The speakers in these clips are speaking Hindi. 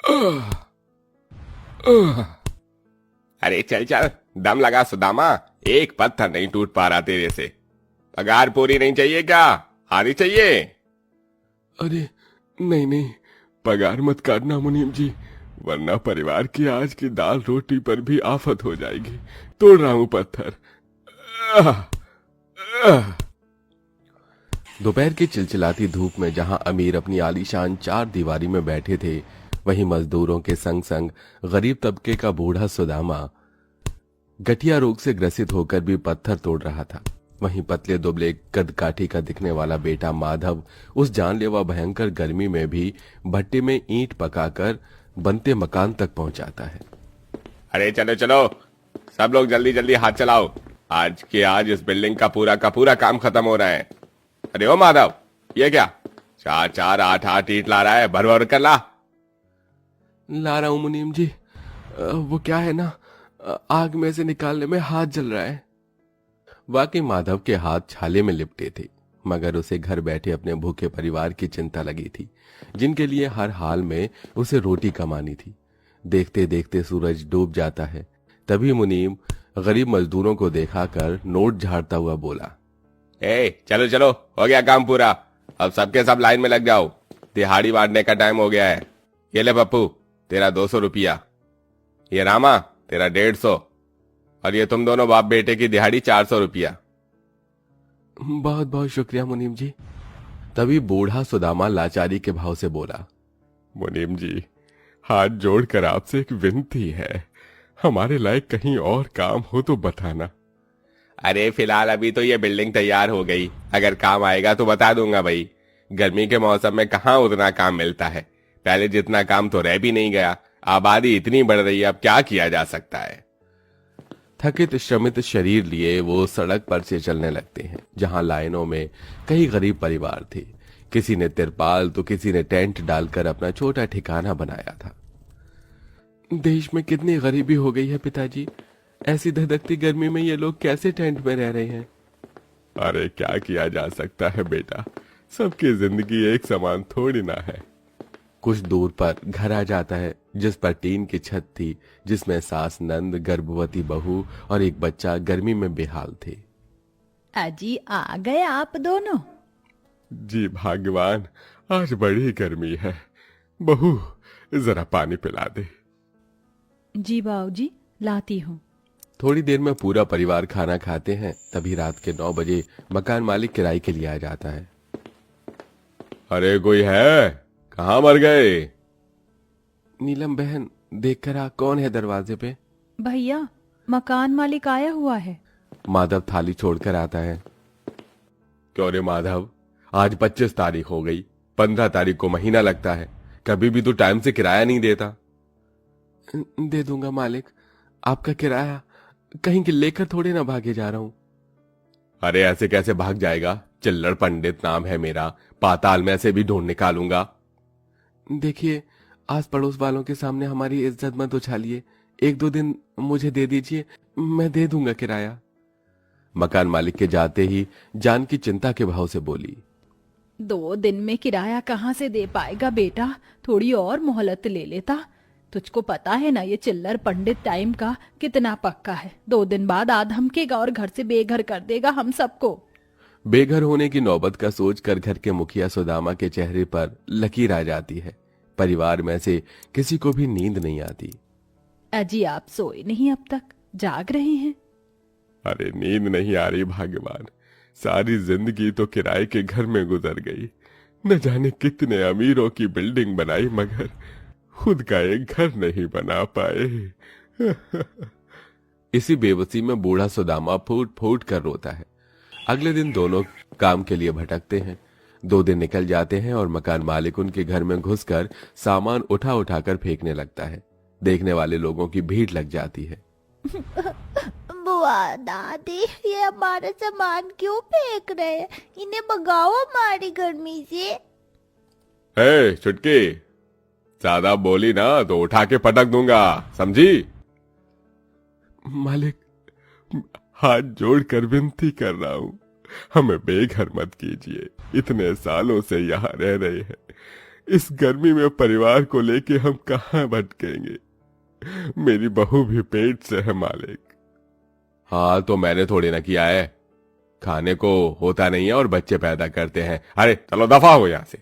आह, आह। अरे चल चल, दम लगा सुदामा। एक पत्थर नहीं टूट पा रहा तेरे से। पगार पूरी नहीं चाहिए क्या? आधी चाहिए? अरे नहीं नहीं, पगार मत काटना मुनीम जी, वरना परिवार की आज की दाल रोटी पर भी आफत हो जाएगी। तोड़ रहा हूं पत्थर। आह, आह। दोपहर की चिलचिलाती धूप में जहां अमीर अपनी आलीशान चार दीवारी में बैठे थे, वहीं मजदूरों के संग संग गरीब तबके का बूढ़ा सुदामा गठिया रोग से ग्रसित होकर भी पत्थर तोड़ रहा था। वहीं पतले दुबले कद काठी का दिखने वाला बेटा माधव उस जानलेवा भयंकर गर्मी में भी भट्टे में ईंट पकाकर बनते मकान तक पहुंचाता है। अरे चलो चलो, सब लोग जल्दी जल्दी हाथ चलाओ। आज के आज इस बिल्डिंग का पूरा काम खत्म हो रहा है। अरे ओ माधव, ये क्या? 4-4 8-8 ईंट ला रहा है? भर भर कर ला। ला रहा हूं मुनीम जी। वो क्या है ना, आग में से निकालने में हाथ जल रहा है। वाकई माधव के हाथ छाले में लिपटे थे, मगर उसे घर बैठे अपने भूखे परिवार की चिंता लगी थी, जिनके लिए हर हाल में उसे रोटी कमानी थी। देखते देखते सूरज डूब जाता है। तभी मुनीम गरीब मजदूरों को देखाकर नोट झाड़ता हुआ बोला, ए चलो चलो, हो गया काम पूरा। अब सबके सब लाइन में लग जाओ, दिहाड़ी बांटने का टाइम हो गया है। ये ले पप्पू, तेरा 200 रुपया। ये रामा, तेरा 150। और ये तुम दोनों बाप बेटे की दिहाड़ी 400 रुपया। बहुत बहुत शुक्रिया मुनीम जी। तभी बूढ़ा सुदामा लाचारी के भाव से बोला, मुनीम जी, हाथ जोड़कर आपसे एक विनती है, हमारे लायक कहीं और काम हो तो बताना। अरे फिलहाल अभी तो ये बिल्डिंग तैयार हो गई, अगर काम आएगा तो बता दूंगा भाई। गर्मी के मौसम में कहाँ उतना काम मिलता है। पहले जितना काम तो रह भी नहीं गया। आबादी इतनी बढ़ रही है, अब क्या किया जा सकता है। थकित श्रमित शरीर लिए वो सड़क पर से चलने लगते हैं, जहां लाइनों में कई गरीब परिवार थे। किसी ने तिरपाल तो किसी ने टेंट डालकर अपना छोटा ठिकाना बनाया था। देश में कितनी गरीबी हो गई है पिताजी, ऐसी धधकती गर्मी में ये लोग कैसे टेंट में रह रहे हैं। अरे क्या किया जा सकता है बेटा, सबकी जिंदगी एक समान थोड़ी ना है। कुछ दूर पर घर आ जाता है, जिस पर टीन की छत थी, जिसमें सास नंद, गर्भवती बहू और एक बच्चा गर्मी में बेहाल थे। अजी आ गए आप दोनों? जी भाग्यवान, आज बड़ी गर्मी है। बहू जरा पानी पिला दे। जी बाबूजी, लाती हूँ। थोड़ी देर में पूरा परिवार खाना खाते हैं। तभी रात के 9 बजे मकान मालिक किराए के लिए आ जाता है। अरे कोई है? कहाँ मर गए? नीलम बहन, देख कर आ, कौन है दरवाजे पे। भैया, मकान मालिक आया हुआ है। माधव थाली छोड़कर आता है। क्यों रे माधव, आज 25 तारीख हो गई, 15 तारीख को महीना लगता है, कभी भी तो टाइम से किराया नहीं देता। दे दूंगा मालिक, आपका किराया कहीं के लेकर थोड़े ना भागे जा रहा हूं। अरे ऐसे कैसे भाग जाएगा, चिल्लड़ पंडित नाम है मेरा, पाताल में से भी ढूंढ निकालूंगा। देखिए, आस पड़ोस वालों के सामने हमारी इज्जत मत उछालिए, 1-2 दिन मुझे दे दीजिए, मैं दे दूंगा किराया। मकान मालिक के जाते ही जान की चिंता के भाव से बोली, 2 दिन में किराया कहाँ से दे पाएगा बेटा, थोड़ी और मोहलत ले लेता। तुझको पता है ना ये चिल्लर पंडित टाइम का कितना पक्का है। 2 दिन बाद आ धमकेगा और घर से बेघर कर देगा हम सबको। बेघर होने की नौबत का सोचकर घर के मुखिया सुदामा के चेहरे पर लकीर आ जाती है। परिवार में से किसी को भी नींद नहीं आती। अजी आप सोए नहीं अब तक, जाग रहे हैं? अरे नींद नहीं आ रही भाग्यवान, सारी जिंदगी तो किराए के घर में गुजर गई। न जाने कितने अमीरों की बिल्डिंग बनाई, मगर खुद का एक घर नहीं बना पाए। इसी बेबसी में बूढ़ा सुदामा फूट फूट कर रोता है। अगले दिन दोनों काम के लिए भटकते हैं। 2 दिन निकल जाते हैं और मकान मालिक उनके घर में घुसकर सामान उठा उठाकर फेंकने लगता है। देखने वाले लोगों की भीड़ लग जाती है। बुआ दादी, ये हमारा सामान क्यों फेंक रहे हैं? इन्हें भगाओ हमारी गर्मी से। हे छुटकी, ज्यादा बोली ना तो उठा के पटक दूंगा, समझी? मालिक, हाथ जोड़कर विनती कर रहा हूँ, हमें बेघर मत कीजिए। इतने सालों से यहाँ रह रहे हैं, इस गर्मी में परिवार को लेके हम कहाँ भटकेंगे। मेरी बहू भी पेट से है मालिक। हाँ तो मैंने थोड़ी ना किया है, खाने को होता नहीं है और बच्चे पैदा करते हैं। अरे चलो दफा हो यहां से।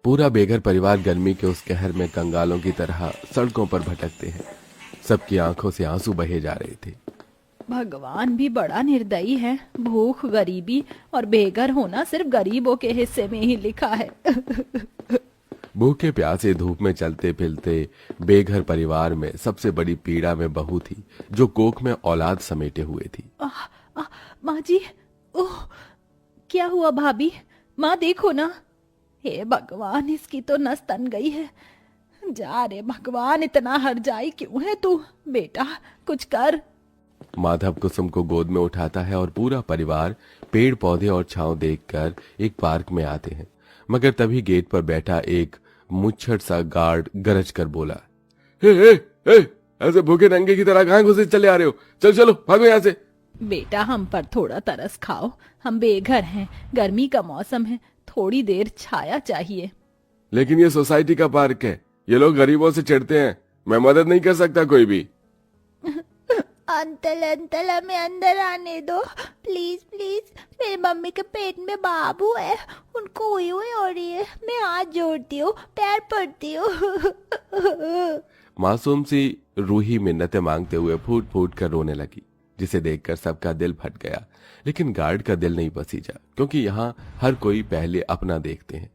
पूरा बेघर परिवार गर्मी के उस कहर में कंगालों की तरह सड़कों पर भटकते हैं। सबकी आंखों से आंसू बहे जा रहे थे। भगवान भी बड़ा निर्दयी है। भूख, गरीबी और बेघर होना सिर्फ गरीबों के हिस्से में ही लिखा है। भूखे प्यासे धूप में चलते फिरते बेघर परिवार में सबसे बड़ी पीड़ा में बहू थी, जो कोख में औलाद समेटे हुए थी। माँ जी, ओह क्या हुआ भाभी? माँ देखो ना। हे भगवान, इसकी तो नस तन गई है। जा रे भगवान, इतना हरजाई क्यों है तू? बेटा कुछ कर। माधव कुसुम को गोद में उठाता है और पूरा परिवार पेड़ पौधे और छांव देखकर एक पार्क में आते हैं। मगर तभी गेट पर बैठा एक मुच्छड़ सा गार्ड गरज कर बोला, हे हे हे, ऐसे भूखे नंगे की तरह कहां घुसे चले आ रहे हो? चल चलो भागो यहाँ से। बेटा हम पर थोड़ा तरस खाओ, हम बेघर हैं, गर्मी का मौसम है, थोड़ी देर छाया चाहिए। लेकिन ये सोसाइटी का पार्क है, ये लोग गरीबों से चिढ़ते हैं, मैं मदद नहीं कर सकता कोई भी। अंकल अंकल हमें अंदर आने दो प्लीज प्लीज। मेरी मम्मी के पेट में बाबू है, उनको हुई हो रही है। मैं हाथ जोड़ती हूँ, पैर पड़ती हूँ। मासूम सी रूही मिन्नतें मांगते हुए फूट फूट कर रोने लगी, जिसे देखकर सबका दिल फट गया। लेकिन गार्ड का दिल नहीं पसीजा, क्योंकि यहाँ हर कोई पहले अपना देखते हैं।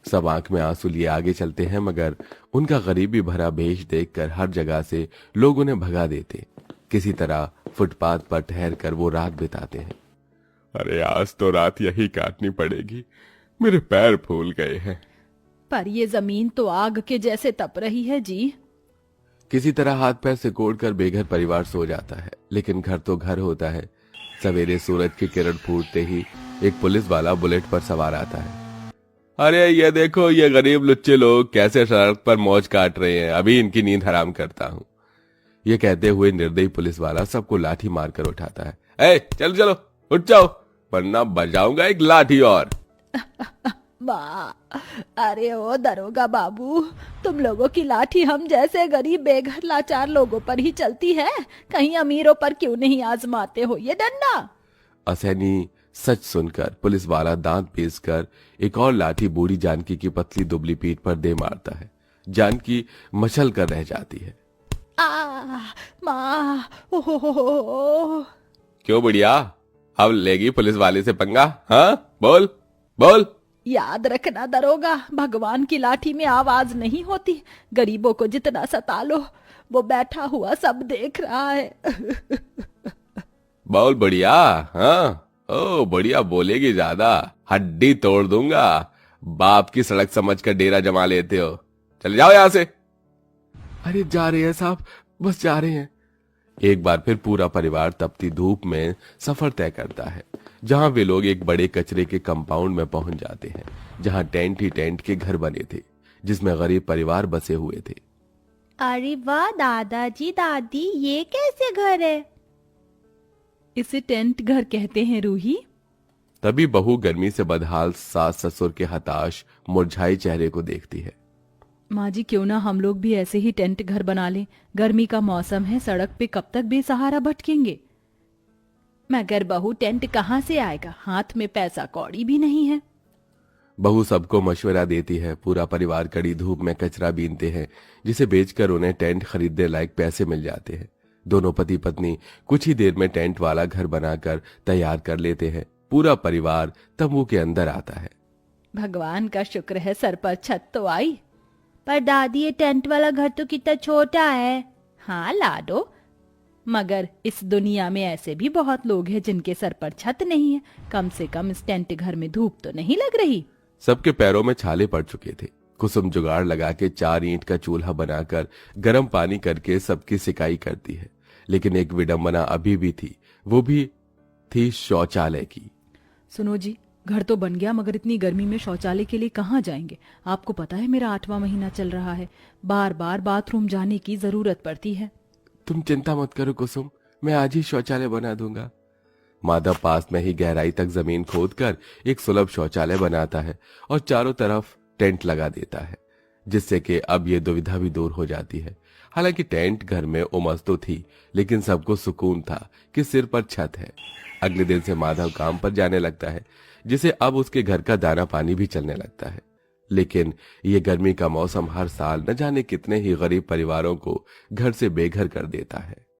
सब आंख में आंसू लिए आगे चलते हैं, मगर उनका गरीबी भरा भेष देखकर हर जगह से लोग उन्हें भगा देते। किसी तरह फुटपाथ पर ठहर कर वो रात बिताते हैं। अरे आज तो रात यही काटनी पड़ेगी, मेरे पैर फूल गए हैं। पर ये जमीन तो आग के जैसे तप रही है जी। किसी तरह हाथ पैर सिकोड़कर बेघर परिवार सो जाता है, लेकिन घर तो घर होता है। सवेरे सूरज की किरण फूटते ही एक पुलिस वाला बुलेट पर सवार आता है। अरे ये देखो, ये गरीब लुच्चे लोग कैसे सड़क पर मौज काट रहे हैं, अभी इनकी नींद हराम करता हूँ। ये कहते हुए निर्दयी पुलिस वाला सबको लाठी मारकर उठाता है। ए चलो चलो उठ जाओ, वरना बजाऊंगा एक लाठी और। वाह, अरे ओ दरोगा बाबू, तुम लोगों की लाठी हम जैसे गरीब बेघर लाचार लोगों पर ही चलती है, कहीं अमीरों पर क्यों नहीं आजमाते हो ये डंडा? असहनी सच सुनकर पुलिस वाला दांत पीसकर एक और लाठी बूढ़ी जानकी की पतली दुबली पीठ पर दे मारता है। जानकी मचल कर रह जाती है। माँ, ओहो। क्यों बुढ़िया, अब लेगी पुलिस वाले से पंगा? हाँ बोल बोल। याद रखना दरोगा, भगवान की लाठी में आवाज नहीं होती। गरीबों को जितना सता लो, वो बैठा हुआ सब देख रहा है। बोल बढ़िया। हाँ ओ बढ़िया, बोलेगी ज्यादा हड्डी तोड़ दूंगा। बाप की सड़क समझकर डेरा जमा लेते हो, चले जाओ यहां से। अरे जा रहे हैं साहब, बस जा रहे हैं। एक बार फिर पूरा परिवार तपती धूप में सफर तय करता है, जहां वे लोग एक बड़े कचरे के कंपाउंड में पहुंच जाते हैं, जहां टेंट ही टेंट के घर बने थे, जिसमें गरीब परिवार बसे हुए थे। अरे वाह दादाजी दादी, ये कैसे घर है? इसे टेंट घर कहते हैं रूही। तभी बहू गर्मी से बदहाल सास ससुर के हताश मुरझाए चेहरे को देखती है। माँ जी क्यों ना हम लोग भी ऐसे ही टेंट घर बना लें, गर्मी का मौसम है, सड़क पे कब तक बेसहारा भटकेंगे। मगर बहू टेंट कहाँ से आएगा, हाथ में पैसा कौड़ी भी नहीं है। बहू सबको मशवरा देती है। पूरा परिवार कड़ी धूप में कचरा बीनते हैं, जिसे बेचकर उन्हें टेंट खरीदने लायक पैसे मिल जाते हैं। दोनों पति पत्नी कुछ ही देर में टेंट वाला घर बनाकर तैयार कर लेते हैं। पूरा परिवार तंबू के अंदर आता है। भगवान का शुक्र है सर पर छत तो आई। पर दादी ये टेंट वाला घर तो कितना छोटा है। हाँ लाडो, मगर इस दुनिया में ऐसे भी बहुत लोग हैं जिनके सर पर छत नहीं है। कम से कम इस टेंट घर में धूप तो नहीं लग रही। सबके पैरों में छाले पड़ चुके थे। कुसुम जुगाड़ लगा के 4 ईंट का चूल्हा बनाकर गर्म पानी करके सबकी सिकाई करती है। लेकिन एक विडंबना अभी भी थी, वो भी थी शौचालय की। सुनो जी, घर तो बन गया, मगर इतनी गर्मी में शौचालय के लिए कहाँ जाएंगे? आपको पता है मेरा 8वां महीना चल रहा है, बार बार बाथरूम जाने की जरूरत पड़ती है। तुम चिंता मत करो कुसुम, मैं आज ही शौचालय बना दूंगा। माधव पास में ही गहराई तक जमीन खोदकर एक सुलभ शौचालय बनाता है और चारों तरफ टेंट लगा देता है, जिससे कि अब ये दुविधा भी दूर हो जाती है। हालांकि टेंट घर में उमस तो थी, लेकिन सबको सुकून था कि सिर पर छत है। अगले दिन से माधव काम पर जाने लगता है, जिसे अब उसके घर का दाना पानी भी चलने लगता है। लेकिन ये गर्मी का मौसम हर साल न जाने कितने ही गरीब परिवारों को घर से बेघर कर देता है।